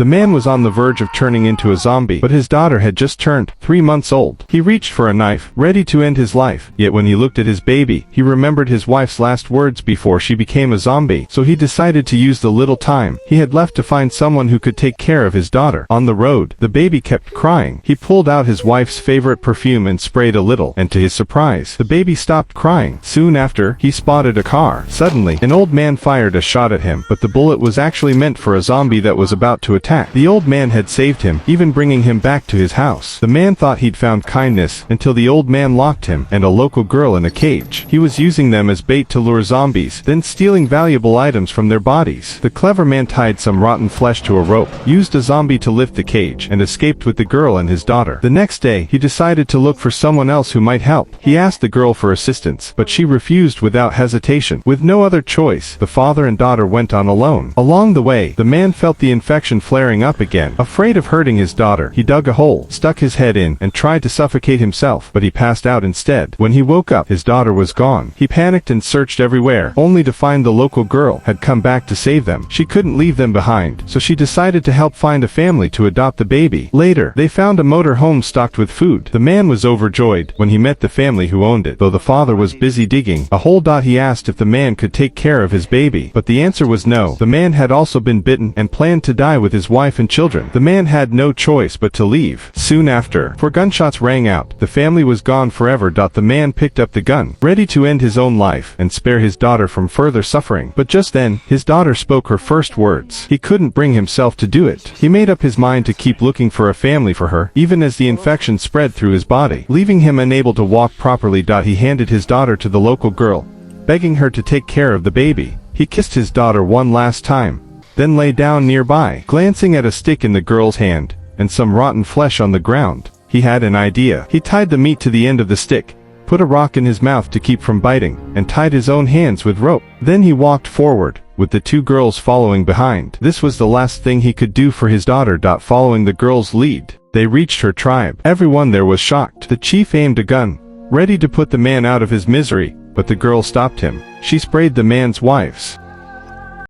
The man was on the verge of turning into a zombie, but his daughter had just turned 3 months old. He reached for a knife, ready to end his life. Yet when he looked at his baby, he remembered his wife's last words before she became a zombie. So he decided to use the little time he had left to find someone who could take care of his daughter. On the road, the baby kept crying. He pulled out his wife's favorite perfume and sprayed a little, and to his surprise, the baby stopped crying. Soon after, he spotted a car. Suddenly, an old man fired a shot at him, but the bullet was actually meant for a zombie that was about to attack. The old man had saved him, even bringing him back to his house. The man thought he'd found kindness until the old man locked him and a local girl in a cage. He was using them as bait to lure zombies, then stealing valuable items from their bodies. The clever man tied some rotten flesh to a rope, used a zombie to lift the cage, and escaped with the girl and his daughter. The next day, he decided to look for someone else who might help. He asked the girl for assistance, but she refused without hesitation. With no other choice, the father and daughter went on alone. Along the way, the man felt the infection flaring up again. Afraid of hurting his daughter, he dug a hole, stuck his head in, and tried to suffocate himself, but he passed out instead. When he woke up, his daughter was gone. He panicked and searched everywhere, only to find the local girl had come back to save them. She couldn't leave them behind, so she decided to help find a family to adopt the baby. Later, they found a motor home stocked with food. The man was overjoyed when he met the family who owned it. Though the father was busy digging a hole, he asked if the man could take care of his baby, but the answer was no. The man had also been bitten and planned to die with his wife and children. The man had no choice but to leave. Soon after, gunshots rang out. The family was gone forever. The man picked up the gun, ready to end his own life and spare his daughter from further suffering. But just then, his daughter spoke her first words. He couldn't bring himself to do it. He made up his mind to keep looking for a family for her, even as the infection spread through his body, leaving him unable to walk properly. He handed his daughter to the local girl, begging her to take care of the baby. He kissed his daughter one last time, then lay down nearby. Glancing at a stick in the girl's hand and some rotten flesh on the ground, he had an idea. He tied the meat to the end of the stick, put a rock in his mouth to keep from biting, and tied his own hands with rope. Then he walked forward, with the 2 girls following behind. This was the last thing he could do for his daughter. Following the girl's lead, they reached her tribe. Everyone there was shocked. The chief aimed a gun, ready to put the man out of his misery, but the girl stopped him. She sprayed the man's wife's